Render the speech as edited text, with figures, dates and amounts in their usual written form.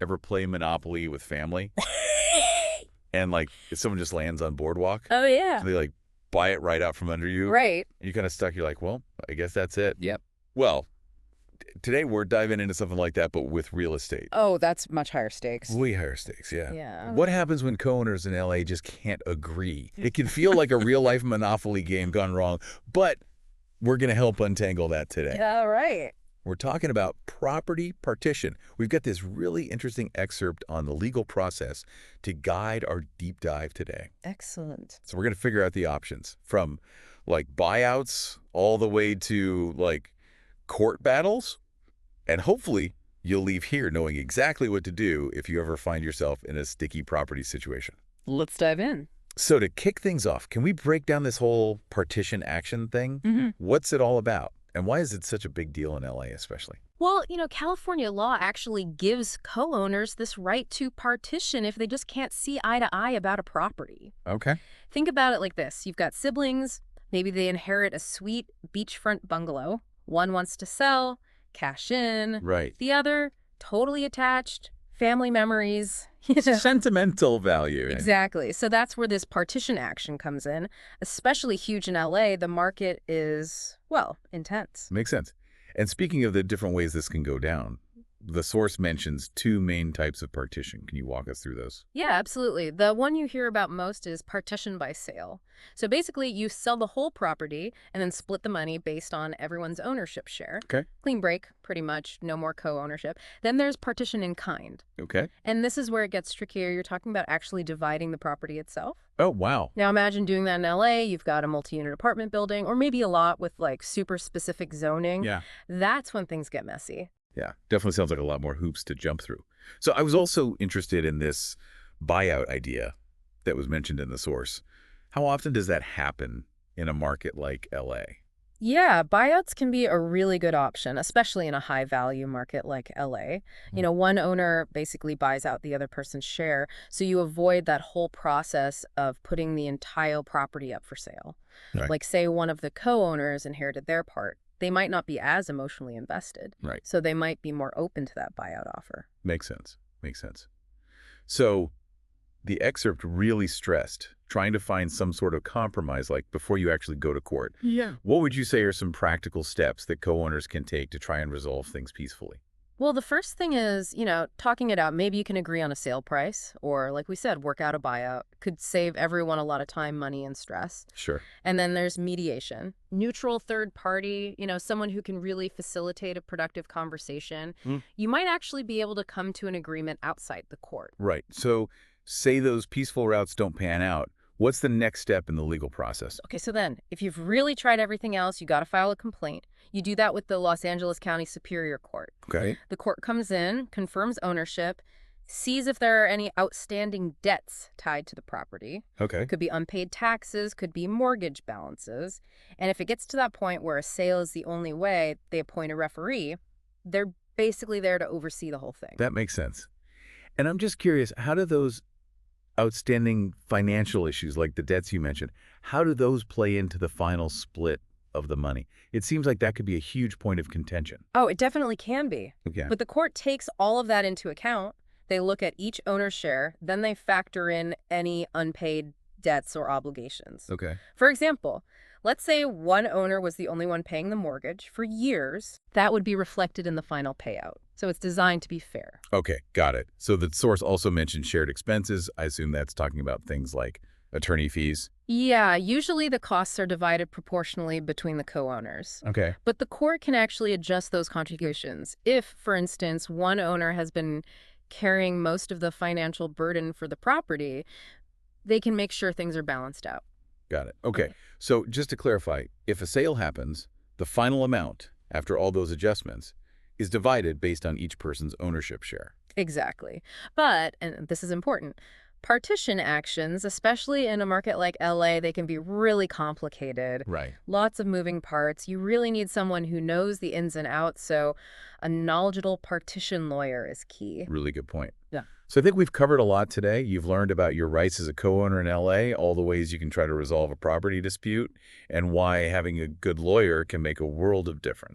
Ever play Monopoly with family? And, like, if someone just lands on Boardwalk, Oh, yeah. so they, like, buy it right out from under you. Right. And you're kind of stuck. You're like, well, I guess that's it. Yep. Well, today we're diving into something like that, but with real estate. Oh, that's much higher stakes. Way higher stakes, yeah. Yeah. What happens when co-owners in LA just can't agree? It can feel like a real-life Monopoly game gone wrong, but we're going to help untangle that today. Yeah, right. We're talking about property partition. We've got this really interesting excerpt on the legal process to guide our deep dive today. Excellent. So we're going to figure out the options from, like, buyouts all the way to, like, court battles. And hopefully you'll leave here knowing exactly what to do if you ever find yourself in a sticky property situation. Let's dive in. So to kick things off, can we break down this whole partition action thing? Mm-hmm. What's it all about? And why is it such a big deal in LA especially? Well, California law actually gives co-owners this right to partition if they just can't see eye to eye about a property. Okay. Think about it like this. You've got siblings. Maybe they inherit a sweet beachfront bungalow. One wants to sell, cash in. Right. The other, totally attached, family memories. Sentimental value. Exactly. So that's where this partition action comes in. Especially huge in LA, the market is, well, intense. Makes sense. And speaking of the different ways this can go down, the source mentions two main types of partition. Can you walk us through those? Yeah, absolutely. The one you hear about most is partition by sale. So basically, you sell the whole property and then split the money based on everyone's ownership share. Okay. Clean break, pretty much. No more co-ownership. Then there's partition in kind. Okay. And this is where it gets trickier. You're talking about actually dividing the property itself. Oh, wow. Now imagine doing that in LA. You've got a multi-unit apartment building or maybe a lot with like super specific zoning. Yeah. That's when things get messy. Yeah, definitely sounds like a lot more hoops to jump through. So I was also interested in this buyout idea that was mentioned in the source. How often does that happen in a market like LA? Yeah, buyouts can be a really good option, especially in a high-value market like LA. One owner basically buys out the other person's share, so you avoid that whole process of putting the entire property up for sale. Right. Like, say one of the co-owners inherited their part. They might not be as emotionally invested. Right. So they might be more open to that buyout offer. Makes sense. Makes sense. So the excerpt really stressed trying to find some sort of compromise, like before you actually go to court. Yeah. What would you say are some practical steps that co-owners can take to try and resolve things peacefully? Well, the first thing is, talking it out. Maybe you can agree on a sale price or, like we said, work out a buyout. Could save everyone a lot of time, money, and stress. Sure. And then there's mediation. Neutral third party, someone who can really facilitate a productive conversation. You might actually be able to come to an agreement outside the court. Right. So say those peaceful routes don't pan out. What's the next step in the legal process? Okay, so then, if you've really tried everything else, you got to file a complaint. You do that with the Los Angeles County Superior Court. Okay. The court comes in, confirms ownership, sees if there are any outstanding debts tied to the property. Okay. Could be unpaid taxes, could be mortgage balances. And if it gets to that point where a sale is the only way, they appoint a referee. They're basically there to oversee the whole thing. That makes sense. And I'm just curious, how do those outstanding financial issues, like the debts you mentioned, how do those play into the final split of the money? It seems like that could be a huge point of contention. Oh, it definitely can be. Okay. But the court takes all of that into account. They look at each owner's share, then they factor in any unpaid debts or obligations. Okay. For example, let's say one owner was the only one paying the mortgage for years. That would be reflected in the final payout. So it's designed to be fair. Okay, got it. So the source also mentioned shared expenses. I assume that's talking about things like attorney fees. Yeah, usually the costs are divided proportionally between the co-owners. Okay. But the court can actually adjust those contributions. If, for instance, one owner has been carrying most of the financial burden for the property, they can make sure things are balanced out. Got it. Okay. So just to clarify, if a sale happens, the final amount, after all those adjustments, is divided based on each person's ownership share. Exactly. But, and this is important, partition actions, especially in a market like LA, they can be really complicated. Right. Lots of moving parts. You really need someone who knows the ins and outs, so a knowledgeable partition lawyer is key. Really good point. Yeah. So I think we've covered a lot today. You've learned about your rights as a co-owner in LA, all the ways you can try to resolve a property dispute, and why having a good lawyer can make a world of difference.